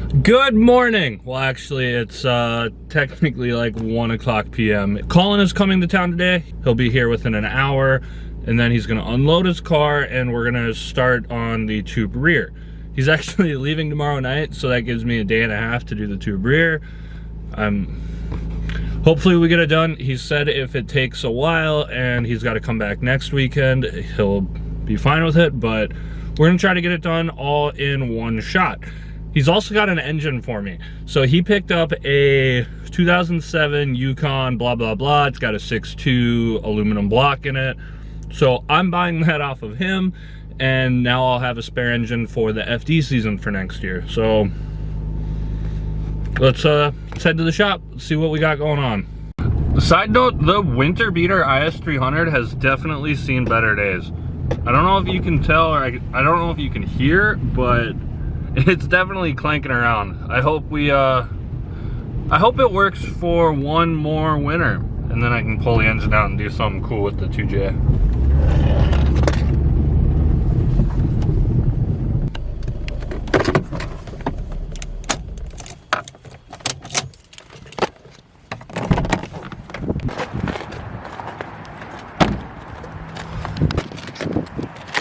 Good morning. Well, actually, it's technically like 1 o'clock p.m. Colin is coming to town today. He'll be here within an hour, and then he's gonna unload his car, and we're gonna start on the tube rear. He's actually leaving tomorrow night, so that gives me a day and a half to do the tube rear. Hopefully we get it done. He said if it takes a while and he's got to come back next weekend, he'll be fine with it, but we're gonna try to get it done all in one shot. He's also got an engine for me. So he picked up a 2007 Yukon blah blah blah. It's got a 6.2 aluminum block in it. So I'm buying that off of him, and now I'll have a spare engine for the FD season for next year. So let's head to the shop, see what we got going on. Side note, the winter beater IS300 has definitely seen better days. I don't know if you can tell, or I don't know if you can hear, but it's definitely clanking around. I hope it works for one more winter, and then I can pull the engine out and do something cool with the 2J.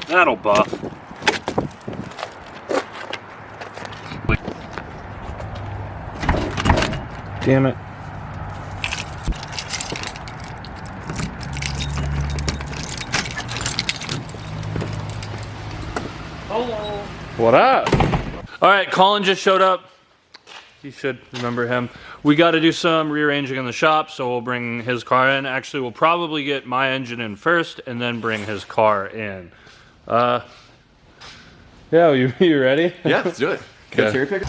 That'll buff. Damn it. Hello. What up? All right, Colin just showed up. You should remember him. We got to do some rearranging in the shop, so we'll bring his car in. Actually, we'll probably get my engine in first and then bring his car in. Yeah, you ready? Yeah, let's do it. Get a cherry picker.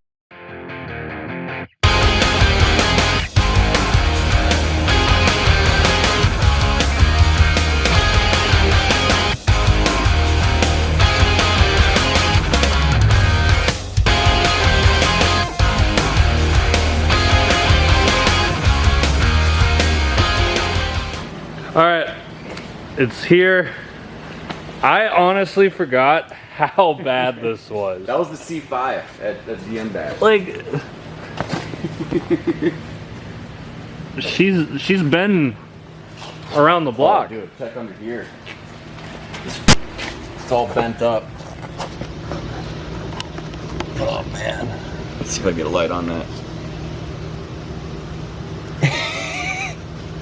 All right, it's here. I honestly forgot how bad this was. That was the C5 at the end bag. Like, she's been around the block. Oh, dude, check under here. It's all bent up. Oh man. Let's see if I can get a light on that.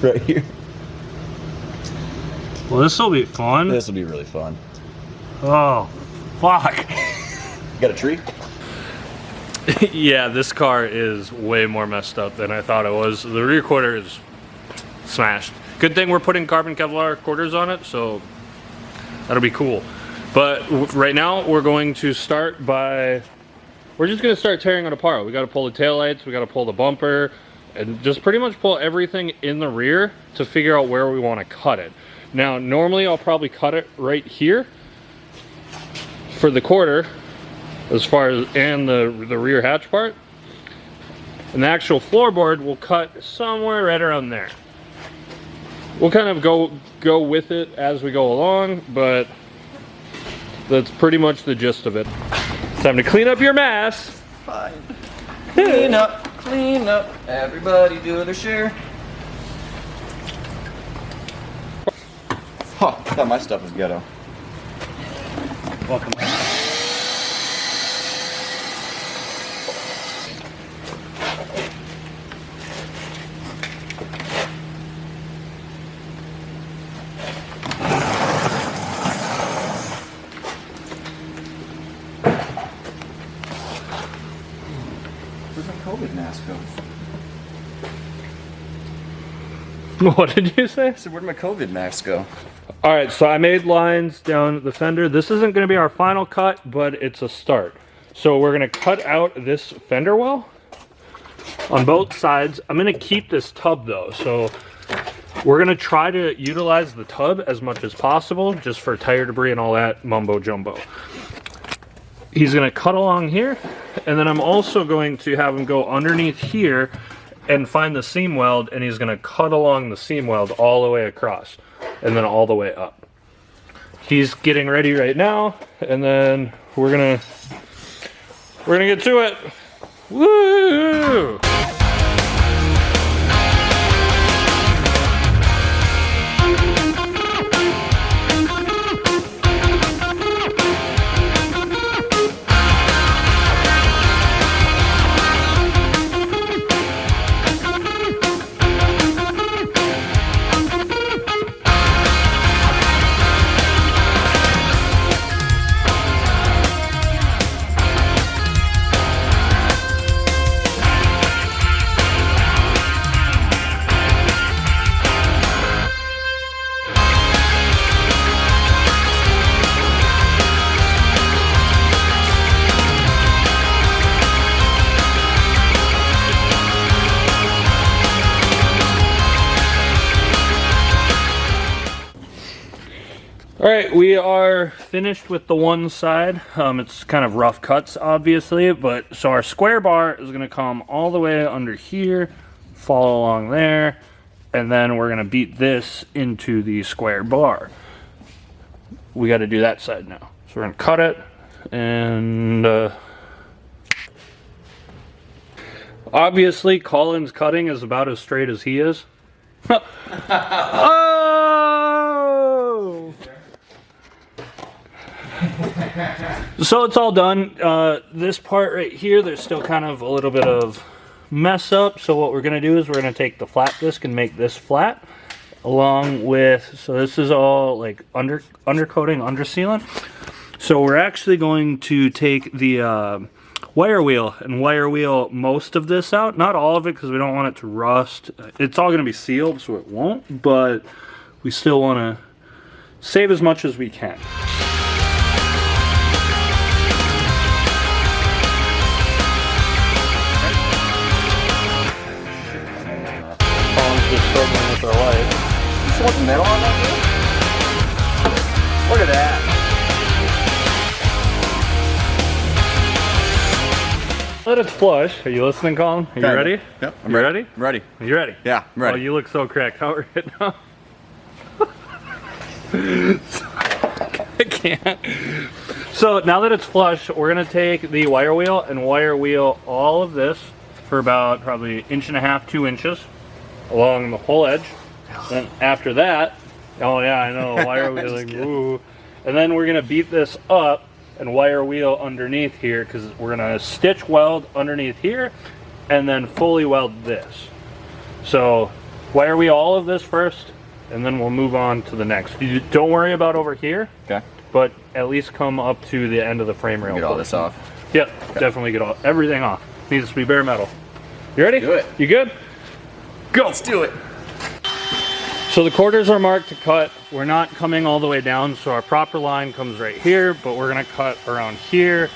Right here. Well, this will be fun. This will be really fun. Oh, fuck. You got a tree? Yeah, this car is way more messed up than I thought it was. The rear quarter is smashed. Good thing we're putting carbon Kevlar quarters on it, so that'll be cool. But right now, we're going to start by... We're just going to start tearing it apart. We got to pull the taillights, we got to pull the bumper, and just pretty much pull everything in the rear to figure out where we want to cut it. Now, normally I'll probably cut it right here for the quarter, as far as, and the rear hatch part. And the actual floorboard will cut somewhere right around there. We'll kind of go with it as we go along, but that's pretty much the gist of it. Time to clean up your mess. Fine. Clean up, clean up. Everybody do their share. Huh, I thought my stuff was ghetto. Welcome. Where's my COVID mask go? What did you say? I said, where'd my COVID mask go? All right, so I made lines down the fender. This isn't going to be our final cut, but it's a start. So we're going to cut out this fender well on both sides. I'm going to keep this tub though, so we're going to try to utilize the tub as much as possible, just for tire debris and all that mumbo jumbo. He's going to cut along here, and then I'm also going to have him go underneath here and find the seam weld, and he's going to cut along the seam weld all the way across and then all the way up. He's getting ready right now, and then we're gonna get to it. Woo! All right, we are finished with the one side. It's kind of rough cuts, obviously, but so our square bar is gonna come all the way under here, follow along there, and then we're gonna beat this into the square bar. We gotta do that side now. So we're gonna cut it, and obviously Colin's cutting is about as straight as he is. Oh! So it's all done. This part right here, there's still kind of a little bit of mess up. So what we're going to do is we're going to take the flat disc and make this flat, along with, so this is all like undercoating, under sealant. So we're actually going to take the wire wheel and wire wheel most of this out. Not all of it, because we don't want it to rust. It's all going to be sealed, so it won't, but we still want to save as much as we can. Just struggling with our life. You still want the metal on that dude? Look at that. Let it flush. Are you listening, Colin? Are you ready? Yep. I'm ready. I'm ready. Are you ready? Yeah, I'm ready. Oh, you look so cracked out right now. I can't. So now that it's flush, we're gonna take the wire wheel and wire wheel all of this for about probably 1.5 to 2 inches along the whole edge. Then after that, oh yeah, I know, wire wheel, like, woo. And then we're gonna beat this up and wire wheel underneath here, because we're gonna stitch weld underneath here and then fully weld this. So wire wheel all of this first, and then we'll move on to the next. You don't worry about over here, Okay. but at least come up to the end of the frame rail. Get all this off. Yep, okay. Definitely get everything off. Needs to be bare metal. You ready? Do it. You good? Go. Let's do it. So the quarters are marked to cut. We're not coming all the way down, so our proper line comes right here, but we're gonna cut around here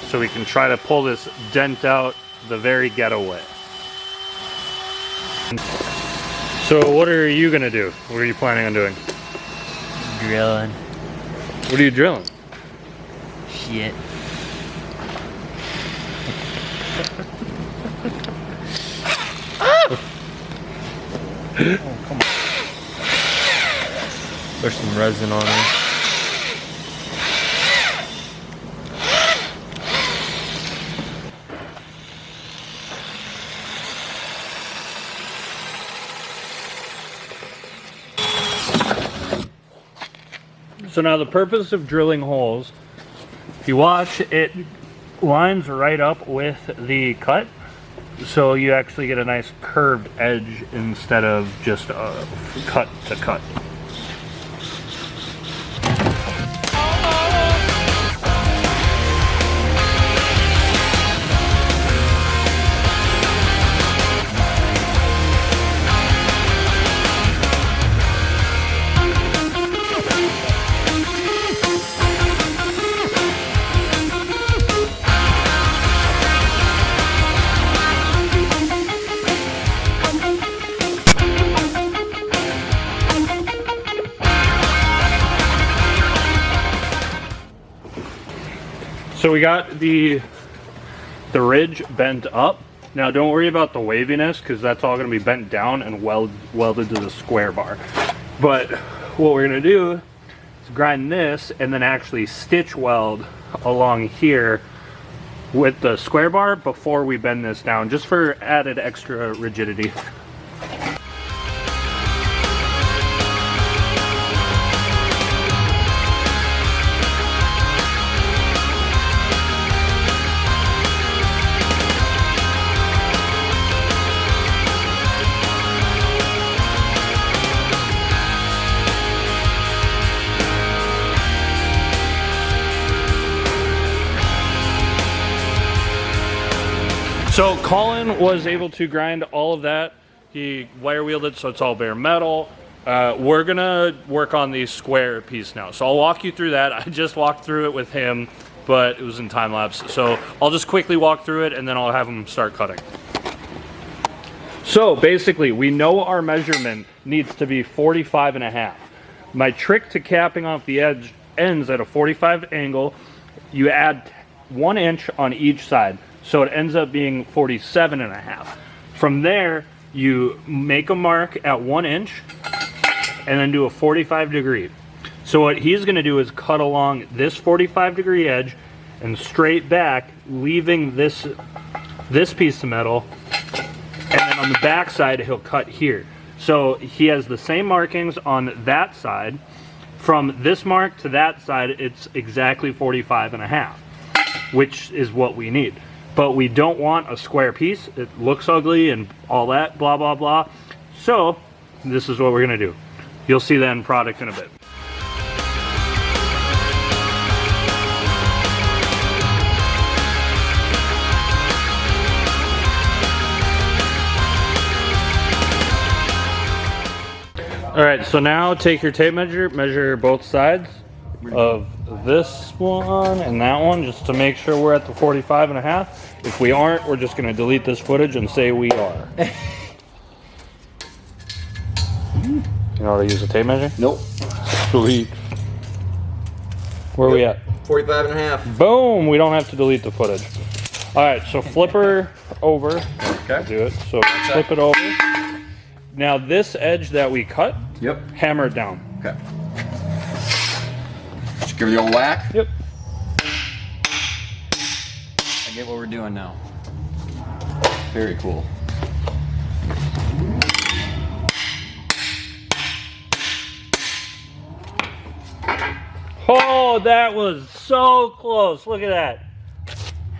so we can try to pull this dent out the very ghetto way. So what are you gonna do? What are you planning on doing? Drilling. What are you drilling? Shit. Oh, come on. There's some resin on there. So now the purpose of drilling holes, if you watch, it lines right up with the cut, so you actually get a nice curved edge instead of just a cut to cut. So we got the ridge bent up. Now don't worry about the waviness, because that's all going to be bent down and welded to the square bar. But what we're going to do is grind this and then actually stitch weld along here with the square bar before we bend this down, just for added extra rigidity. So Colin was able to grind all of that. He wire wheeled it so it's all bare metal. We're gonna work on the square piece now. So I'll walk you through that. I just walked through it with him, but it was in time lapse. So I'll just quickly walk through it and then I'll have him start cutting. So basically we know our measurement needs to be 45.5. My trick to capping off the edge ends at a 45 angle. You add 1 inch on each side. So it ends up being 47.5. From there, you make a mark at 1 inch and then do a 45 degree. So what he's gonna do is cut along this 45 degree edge and straight back, leaving this piece of metal, and then on the back side, he'll cut here. So he has the same markings on that side. From this mark to that side, it's exactly 45.5, which is what we need. But we don't want a square piece. It looks ugly and all that, blah, blah, blah. So this is what we're gonna do. You'll see that in product in a bit. All right, so now take your tape measure, measure both sides of this one and that one, just to make sure we're at the 45.5. If we aren't, we're just gonna delete this footage and say we are. You know how to use a tape measure? Nope. Sweet. Where are we at? 45.5. Boom, we don't have to delete the footage. All right, so flip her over. Okay. Do it, so flip it over. Now this edge that we cut, Yep. hammer it down. Okay. Just give it the old whack. Yep. I get what we're doing now. Very cool. Oh, that was so close. Look at that.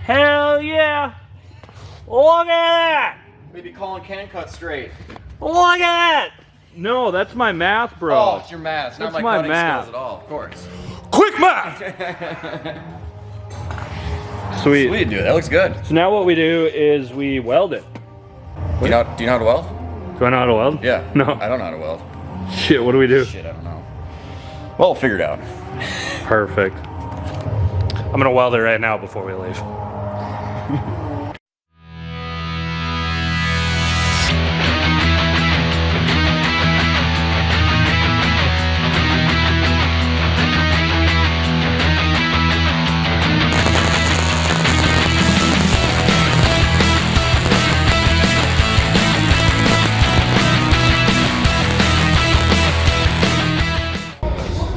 Hell yeah. Look at that. Maybe Colin can cut straight. Look at that. No, that's my math, bro. Oh, it's your math. It's not That's my my cutting math. skills at all, of course. Quick math. Sweet. Sweet, dude. That looks good. So now what we do is we weld it. Do you know how to weld? Do I know how to weld? Yeah. No. I don't know how to weld. Shit, what do we do? Shit, I don't know. Well, we'll figure it out. Perfect. I'm gonna weld it right now before we leave.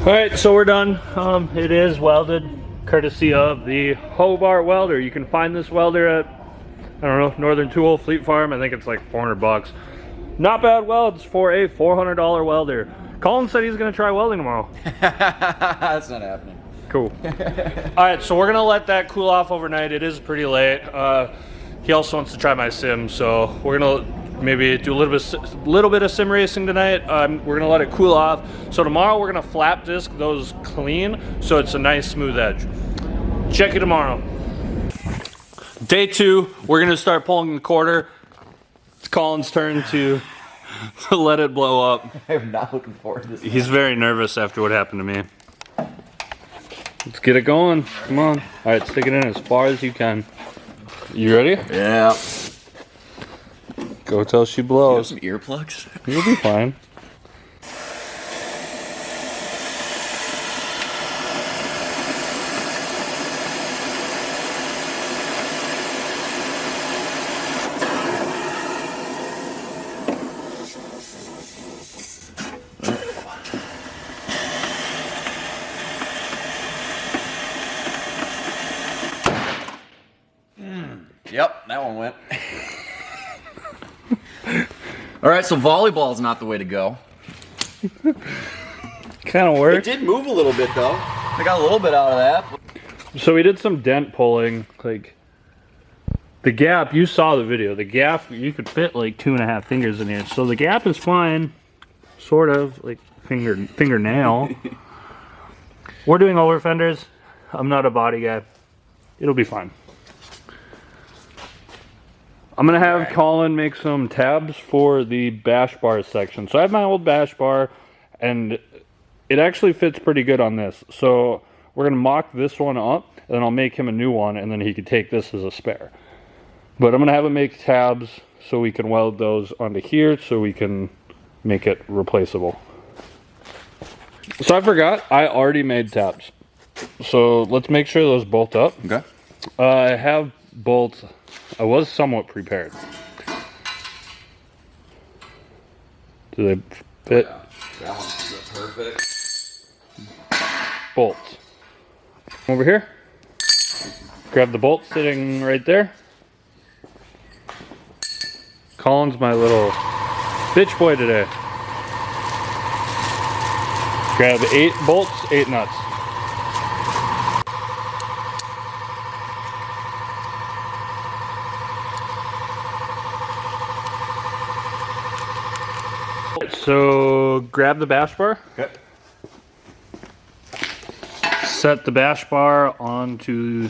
All right, so we're done. It is welded, courtesy of the Hobart welder. You can find this welder at, I don't know, Northern Tool, Fleet Farm. I think it's like 400 bucks. Not bad welds for a $400 welder. Colin said he's gonna try welding tomorrow. That's not happening. Cool. All right, so we're gonna let that cool off overnight. It is pretty late. He also wants to try my sim, so we're gonna maybe do a little bit of sim racing tonight. We're gonna let it cool off. So tomorrow we're gonna flap disc those clean, so it's a nice smooth edge. Check you tomorrow. Day 2, we're gonna start pulling the quarter. It's Colin's turn to let it blow up. I'm not looking forward to this. He's very nervous after what happened to me. Let's get it going. Come on. All right, stick it in as far as you can. You ready? Yeah. Go till she You have blows. some earplugs? You'll be fine. That one went. All right, so volleyball's not the way to go. Kind of It worked. did move a little bit though. I got a little bit out of that. So we did some dent pulling, like the gap, you saw the video, the gap, you could fit like 2.5 fingers in here. So the gap is fine, sort of, like fingernail. We're doing over fenders. I'm not a body guy. It'll be fine. I'm gonna have Colin make some tabs for the bash bar section. So I have my old bash bar, and it actually fits pretty good on this. So we're gonna mock this one up, and then I'll make him a new one, and then he could take this as a spare. But I'm gonna have him make tabs so we can weld those onto here so we can make it replaceable. So I forgot, I already made tabs. So let's make sure those bolt up. Okay. I have bolts. I was somewhat prepared. Do they fit? That one's perfect. Bolts. Over here. Grab the bolt sitting right there. Colin's my little bitch boy today. Grab 8 bolts, 8 nuts. So grab the bash bar. Okay. Set the bash bar onto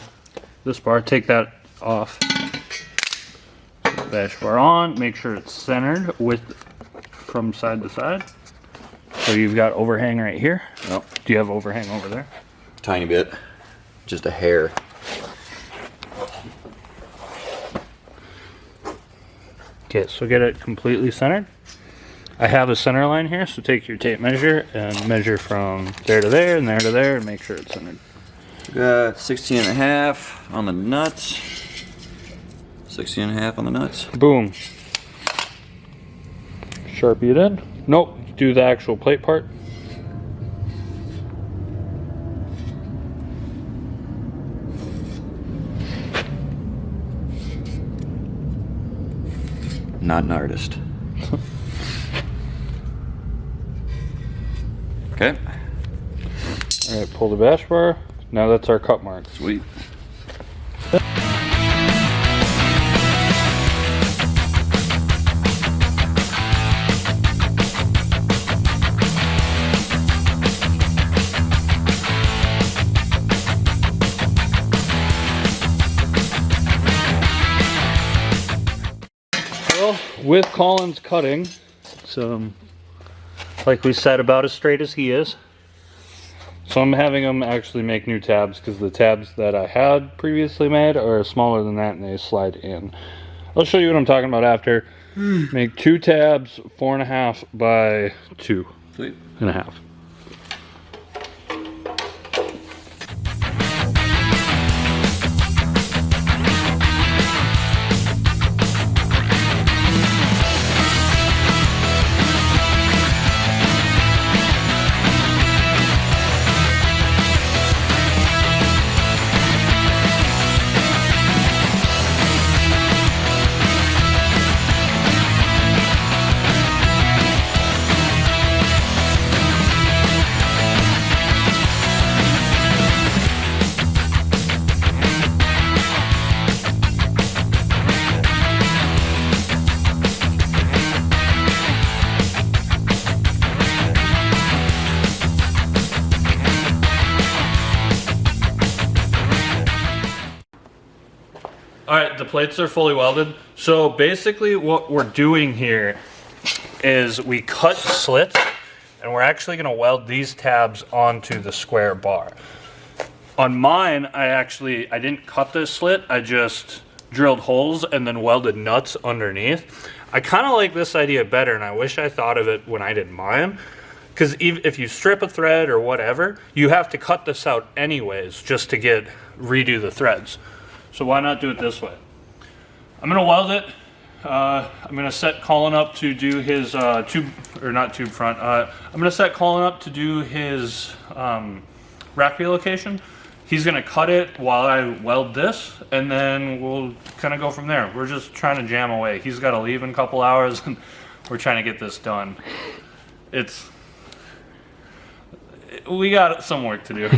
this bar. Take that off. Bash bar on. Make sure it's centered from side to side. So you've got overhang right here. Nope. Do you have overhang over there? Tiny bit. Just a hair. Okay, so get it completely centered. I have a center line here, so take your tape measure and measure from there to there and there to there and make sure it's centered. Got 16.5 on the nuts. 16.5 on the nuts. Boom. Sharpie it in. Nope, do the actual plate part. Not an artist. Okay. Alright, pull the bash bar. Now that's our cut mark. Sweet. Well, with Colin's cutting, so like we said, about as straight as he is. So I'm having him actually make new tabs because the tabs that I had previously made are smaller than that and they slide in. I'll show you what I'm talking about after. Make 2 tabs, 4.5 by 2.5. Alright, the plates are fully welded. So basically what we're doing here is we cut slits and we're actually going to weld these tabs onto the square bar. On mine, I didn't cut this slit, I just drilled holes and then welded nuts underneath. I kind of like this idea better and I wish I thought of it when I did mine. Because if you strip a thread or whatever, you have to cut this out anyways just to redo the threads. So why not do it this way? I'm gonna weld it. I'm gonna set Colin up to do his I'm gonna set Colin up to do his rack relocation. he's gonna cut it while I weld this, and then we'll kind of go from there. We're just trying to jam away. He's got to leave in a couple hours, and we're trying to get this done. We got some work to do.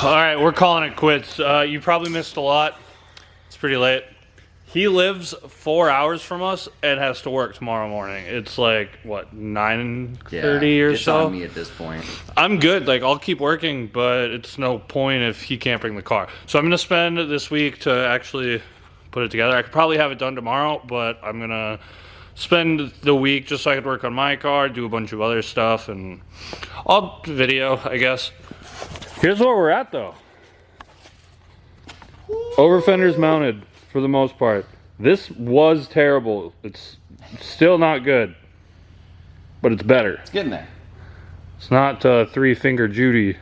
All right, we're calling it quits. You probably missed a lot. It's pretty late. He lives 4 hours from us and has to work tomorrow morning. It's like, what, 9:30 or it's so? on me at this point. I'm good. Like, I'll keep working, but it's no point if he can't bring the car. So I'm going to spend this week to actually put it together. I could probably have it done tomorrow, but I'm going to spend the week just so I could work on my car, do a bunch of other stuff, and I'll video, I guess. Here's where we're at, though. Over fenders mounted for the most part. This was terrible. It's still not good, but it's better. It's getting there. It's not three-finger Judy.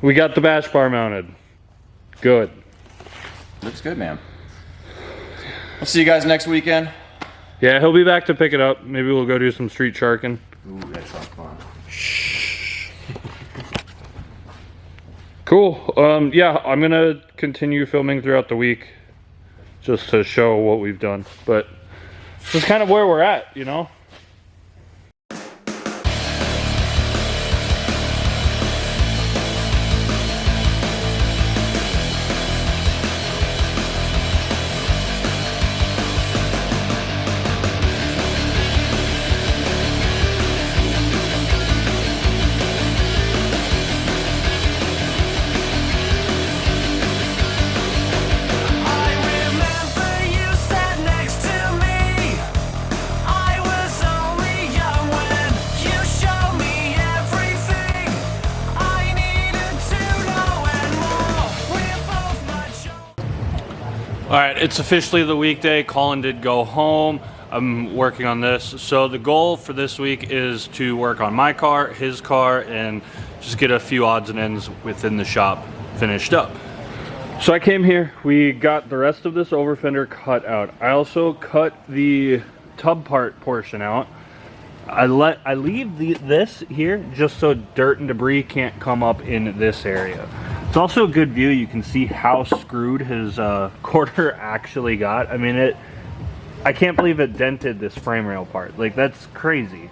We got the bash bar mounted. Good. Looks good, man. I'll see you guys next weekend. Yeah, he'll be back to pick it up. Maybe we'll go do some street sharking. Ooh, that sounds fun. Cool. Yeah, I'm gonna continue filming throughout the week just to show what we've done. But this is kind of where we're at, you know? All right, it's officially the weekday. Colin did go home. I'm working on this. So the goal for this week is to work on my car, his car, and just get a few odds and ends within the shop finished up. So I came here, we got the rest of this over fender cut out. I also cut the tub part portion out. I leave this here just so dirt and debris can't come up in this area. It's also a good view. You can see how screwed his quarter actually got. I mean, I can't believe it dented this frame rail part. Like, that's crazy.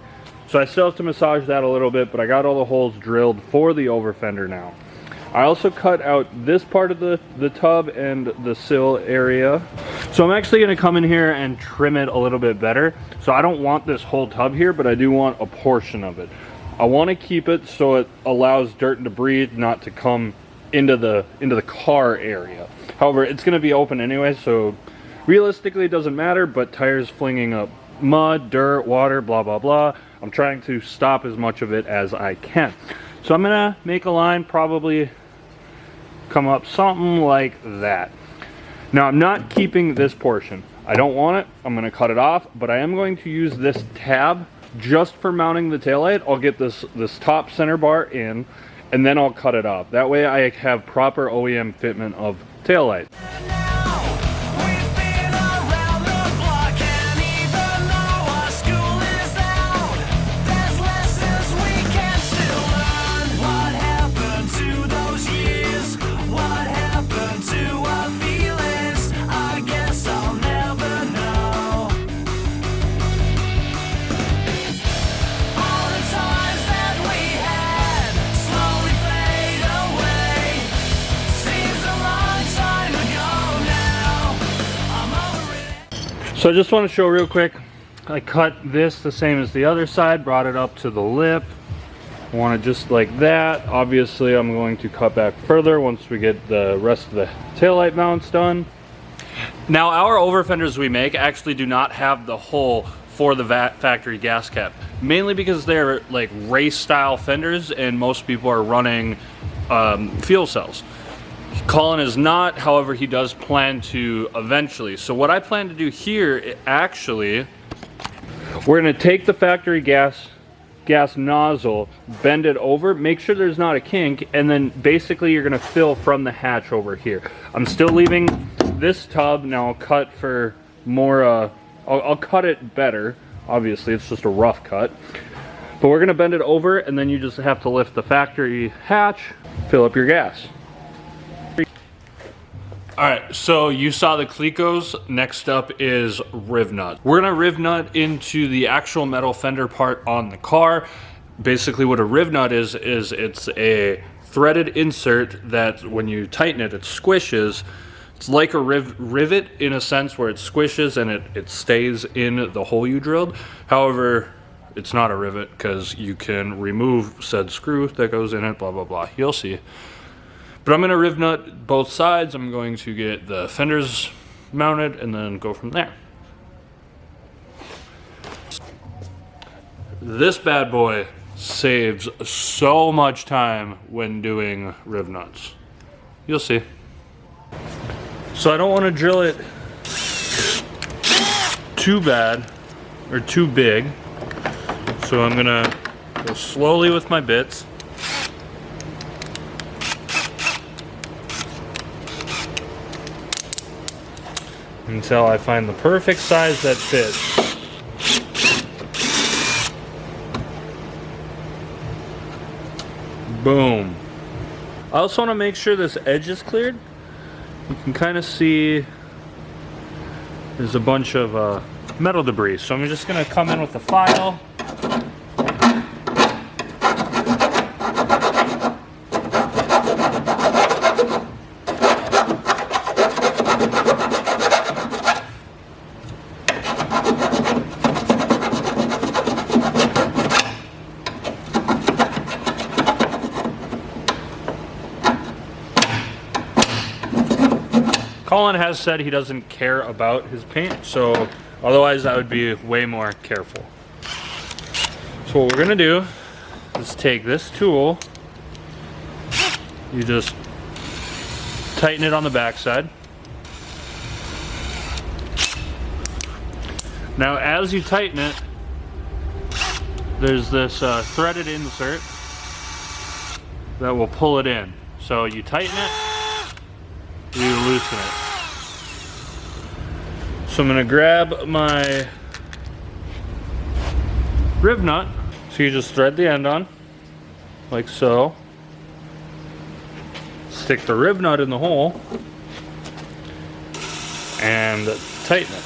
So I still have to massage that a little bit, but I got all the holes drilled for the over fender now. I also cut out this part of the tub and the sill area. So I'm actually gonna come in here and trim it a little bit better. So I don't want this whole tub here, but I do want a portion of it. I wanna keep it so it allows dirt and debris not to come into the car area. However, it's going to be open anyway, so realistically it doesn't matter, but tires flinging up mud, dirt, water, blah blah blah, I'm trying to stop as much of it as I can. So I'm going to make a line, probably come up something like that. Now I'm not keeping this portion. I don't want it. I'm going to cut it off, but I am going to use this tab just for mounting the taillight. I'll get this top center bar in, and then I'll cut it off. That way I have proper OEM fitment of taillight. So I just want to show real quick, I cut this the same as the other side, brought it up to the lip. I want it just like that. Obviously I'm going to cut back further once we get the rest of the taillight mounts done. Now our over fenders we make actually do not have the hole for the factory gas cap, mainly because they're like race style fenders and most people are running fuel cells. Colin is not, however, he does plan to eventually. So what I plan to do here, actually, we're going to take the factory gas nozzle, bend it over, make sure there's not a kink, and then basically you're going to fill from the hatch over here. I'm still leaving this tub. Now I'll cut for more, I'll cut it better. Obviously, it's just a rough cut. But we're going to bend it over, and then you just have to lift the factory hatch, fill up your gas. Alright, so you saw the Clecos. Next up is riv nut. We're gonna riv nut into the actual metal fender part on the car. Basically what a riv nut is it's a threaded insert that when you tighten it, it squishes. It's like a rivet in a sense where it squishes and it stays in the hole you drilled. However, it's not a rivet because you can remove said screw that goes in it, blah, blah, blah. You'll see. But I'm going to riv nut both sides. I'm going to get the fenders mounted and then go from there. This bad boy saves so much time when doing riv nuts. You'll see. So I don't want to drill it too bad or too big. So I'm going to go slowly with my bits. Until I find the perfect size that fits. Boom. I also want to make sure this edge is cleared. You can kind of see there's a bunch of metal debris. So I'm just going to come in with the file. Colin has said he doesn't care about his paint, so otherwise I would be way more careful. So what we're gonna do is take this tool, you just tighten it on the back side. Now as you tighten it, there's this threaded insert that will pull it in. So you tighten it, you loosen it. So I'm going to grab my riv nut. So you just thread the end on, like so. Stick the riv nut in the hole and tighten it.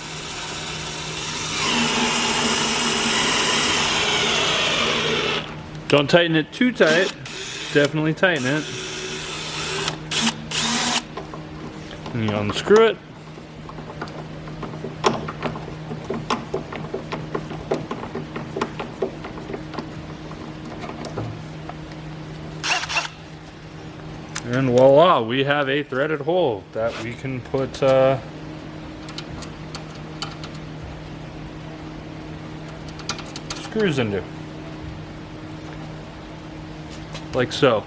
Don't tighten it too tight, definitely tighten it. And you unscrew it. And voila, we have a threaded hole that we can put screws into. Like so.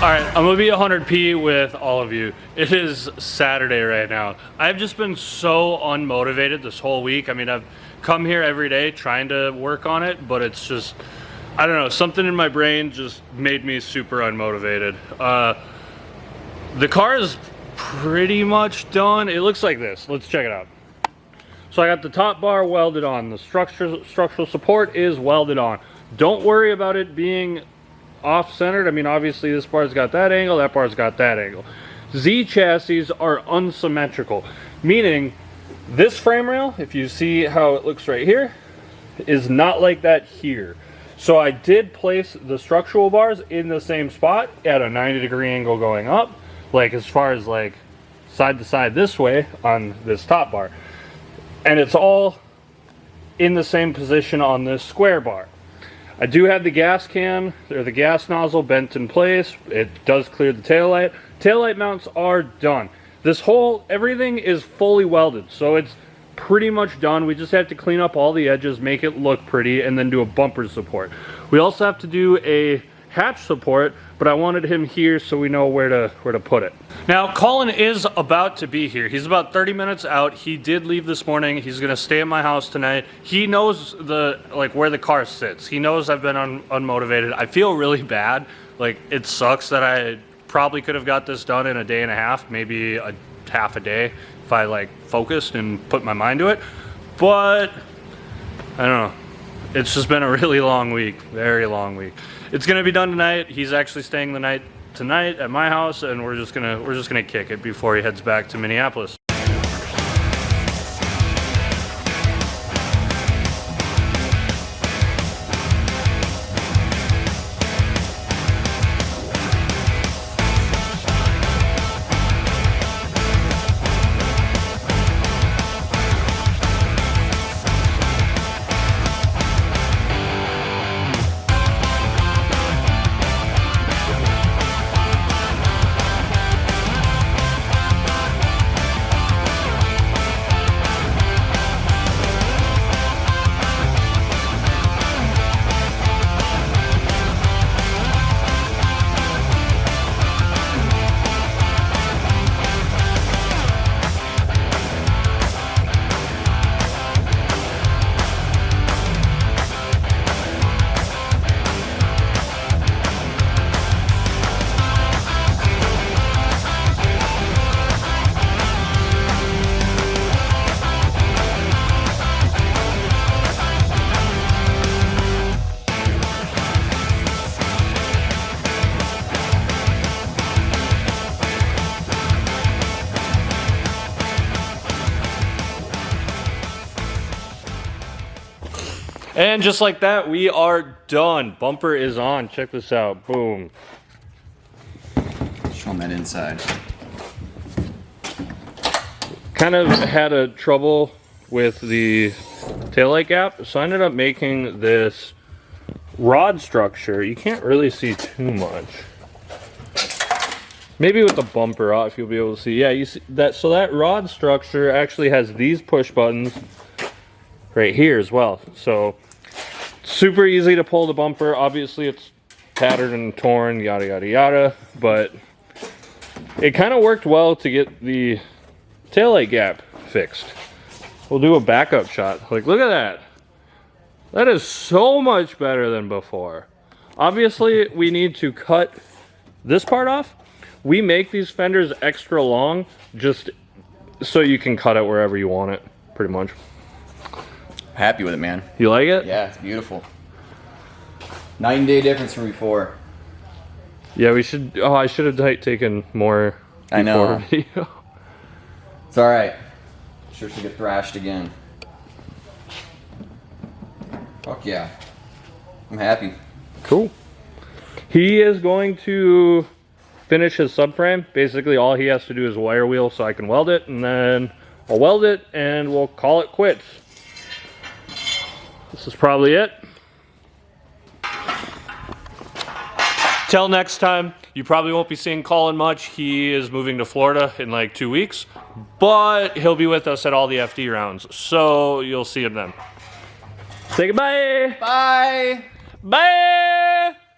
Alright, I'm gonna be 100p with all of you. It is Saturday right now. I've just been so unmotivated this whole week. I mean, I've come here every day trying to work on it, but it's just, I don't know, something in my brain just made me super unmotivated. The car is pretty much done. It looks like this. Let's check it out. So I got the top bar welded on. The structural support is welded on. Don't worry about it being off-centered. I mean, obviously this bar's got that angle, that bar's got that angle. Z chassis are unsymmetrical, meaning this frame rail, if you see how it looks right here, is not like that here. So I did place the structural bars in the same spot at a 90-degree angle going up, like as far as like side to side this way on this top bar. And it's all in the same position on this square bar. I do have the gas can, or the gas nozzle bent in place. It does clear the taillight. Taillight mounts are done. This whole, everything is fully welded, so it's pretty much done. We just have to clean up all the edges, make it look pretty, and then do a bumper support. We also have to do a hatch support, but I wanted him here so we know where to put it. Now, Colin is about to be here. He's about 30 minutes out. He did leave this morning. He's gonna stay at my house tonight. He knows where the car sits. He knows I've been unmotivated. I feel really bad. Like, it sucks that I probably could have got this done in a day and a half, maybe a half a day, if I like focused and put my mind to it. But I don't know. It's just been a really long week, very long week. It's gonna be done tonight. He's actually staying the night tonight at my house, and we're just gonna kick it before he heads back to Minneapolis. And just like that, we are done. Bumper is on. Check this out. Boom. Show them that inside. Kind of had a trouble with the taillight gap, so I ended up making this rod structure. You can't really see too much. Maybe with the bumper off you'll be able to see. Yeah, you see that. So that rod structure actually has these push buttons right here as well. So super easy to pull the bumper. Obviously it's tattered and torn, yada yada yada, but it kind of worked well to get the taillight gap fixed. We'll do a backup shot. Like, look at that. That is so much better than before. Obviously we need to cut this part off. We make these fenders extra long just so you can cut it wherever you want it, pretty much. Happy with it, man. You like it? Yeah, it's beautiful. Night and day difference from before. Yeah, we should. Oh, I should have taken more. I know. Video. It's all right. Sure should get thrashed again. Fuck yeah. I'm happy. Cool. He is going to finish his subframe. Basically, all he has to do is wire wheel so I can weld it, and then I'll weld it and we'll call it quits. This is probably it. Till next time, you probably won't be seeing Colin much. He is moving to Florida in like 2 weeks, but he'll be with us at all the FD rounds, so you'll see him then. Say goodbye. Bye. Bye.